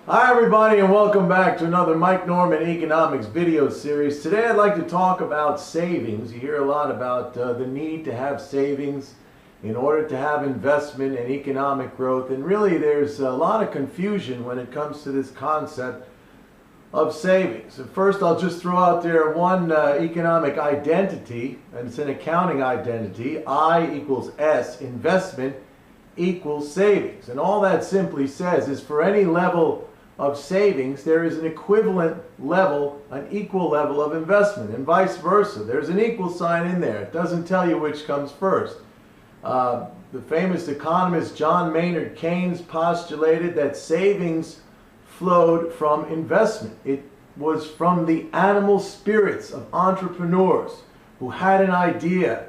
Hi everybody, and welcome back to another Mike Norman Economics video series. Today I'd like to talk about savings. You hear a lot about the need to have savings in order to have investment and economic growth, and really there's a lot of confusion when it comes to this concept of savings. And first I'll just throw out there one economic identity, and it's an accounting identity. I equals S, investment equals savings. And all that simply says is for any level of savings, there is an equivalent level, an equal level of investment, and vice versa. There's an equal sign in there. It doesn't tell you which comes first. The famous economist John Maynard Keynes postulated that savings flowed from investment. It was from the animal spirits of entrepreneurs who had an idea,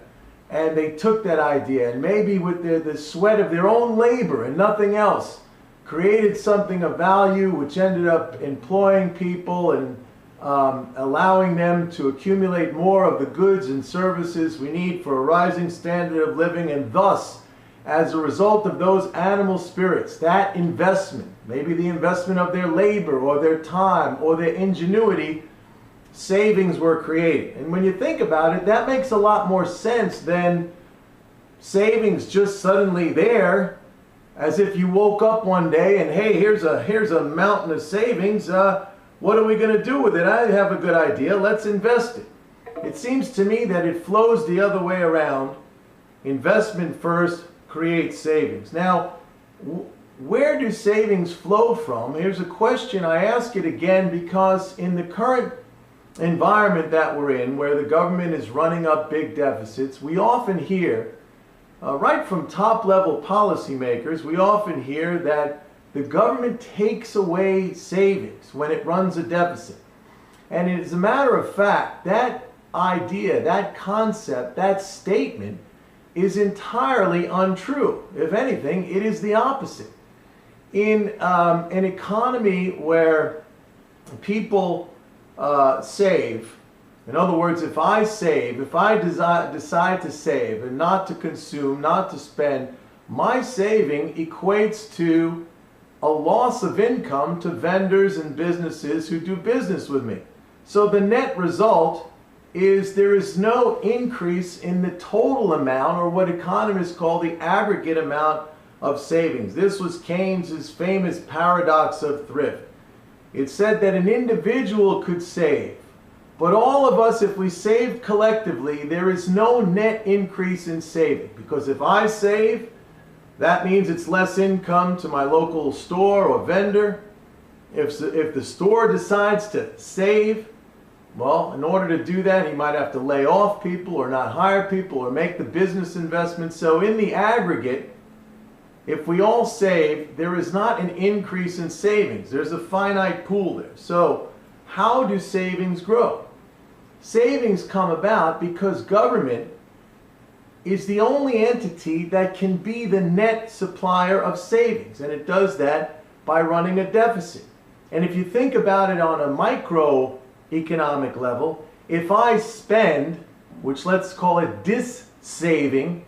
and they took that idea and maybe with the sweat of their own labor and nothing else created something of value which ended up employing people and allowing them to accumulate more of the goods and services we need for a rising standard of living. And thus, as a result of those animal spirits, that investment, maybe the investment of their labor or their time or their ingenuity, savings were created. And when you think about it, that makes a lot more sense than savings just suddenly there, as if you woke up one day and hey, here's a mountain of savings. What are we going to do with it? I have a good idea. Let's invest it. It seems to me that it flows the other way around. Investment first creates savings. Now, where do savings flow from? Here's a question. I ask it again because in the current environment that we're in, where the government is running up big deficits, we often hear right from top-level policymakers, we often hear that the government takes away savings when it runs a deficit. And as a matter of fact, that idea, that concept, that statement is entirely untrue. If anything, it is the opposite. In an economy where people save, in other words, if I save, if I decide to save and not to consume, not to spend, my saving equates to a loss of income to vendors and businesses who do business with me. So the net result is there is no increase in the total amount, or what economists call the aggregate amount of savings. This was Keynes' famous paradox of thrift. It said that an individual could save, but all of us, if we saved collectively, there is no net increase in saving. Because if I save, that means it's less income to my local store or vendor. If the store decides to save, well, in order to do that, he might have to lay off people or not hire people or make the business investments. So in the aggregate, if we all save, there is not an increase in savings. There's a finite pool there. So how do savings grow? Savings come about because government is the only entity that can be the net supplier of savings, and it does that by running a deficit. And if you think about it on a microeconomic level, if I spend, which let's call it dis-saving,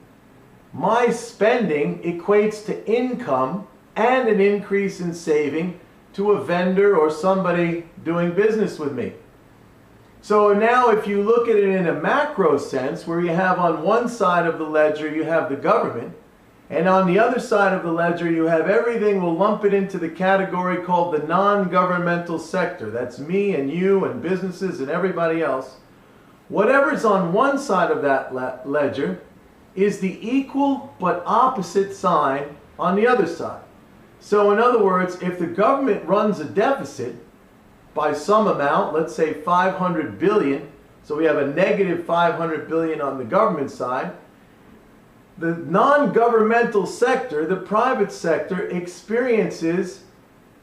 my spending equates to income and an increase in saving to a vendor or somebody doing business with me. So now if you look at it in a macro sense, where you have on one side of the ledger you have the government, and on the other side of the ledger you have everything, we'll lump it into the category called the non-governmental sector. That's me and you and businesses and everybody else. Whatever's on one side of that ledger is the equal but opposite sign on the other side. So in other words, if the government runs a deficit by some amount, let's say 500 billion, so we have a negative 500 billion on the government side, the non-governmental sector, the private sector, experiences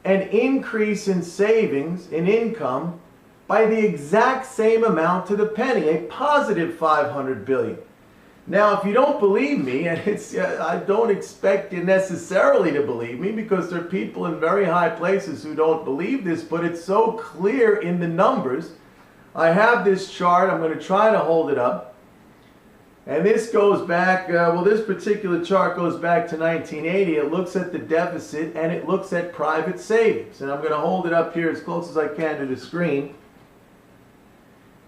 an increase in savings, in income, by the exact same amount to the penny, a positive 500 billion. Now, if you don't believe me, and I don't expect you necessarily to believe me, because there are people in very high places who don't believe this, but it's so clear in the numbers. I have this chart. I'm going to try to hold it up. And this goes back, well, this particular chart goes back to 1980. It looks at the deficit and it looks at private savings. And I'm going to hold it up here as close as I can to the screen.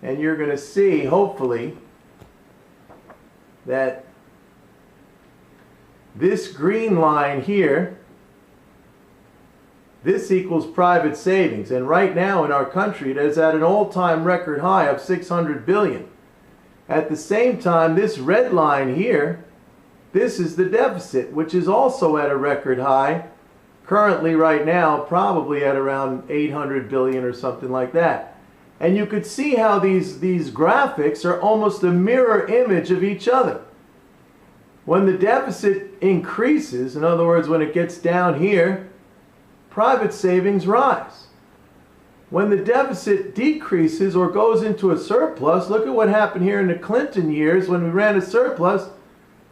And you're going to see, hopefully, that this green line here, this equals private savings. And right now in our country, it is at an all-time record high of $600 billion. At the same time, this red line here, this is the deficit, which is also at a record high. Currently, right now, probably at around $800 billion or something like that. And you could see how these graphics are almost a mirror image of each other. When the deficit increases, in other words, when it gets down here, private savings rise. When the deficit decreases or goes into a surplus, look at what happened here in the Clinton years when we ran a surplus,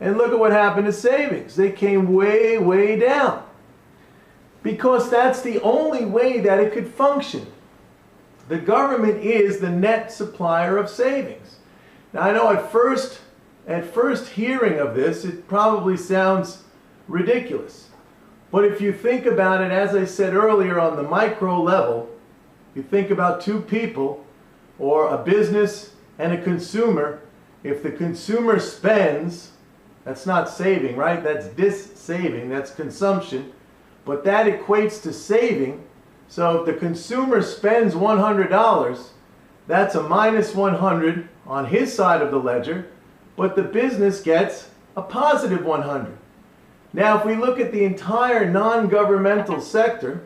and look at what happened to savings. They came way, way down. Because that's the only way that it could function. The government is the net supplier of savings. Now I know at first hearing of this, it probably sounds ridiculous. But if you think about it, as I said earlier, on the micro level, you think about two people or a business and a consumer. If the consumer spends, that's not saving, right? That's dis-saving, that's consumption. But that equates to saving. So if the consumer spends $100, that's a minus 100 on his side of the ledger, but the business gets a positive 100. Now if we look at the entire non-governmental sector,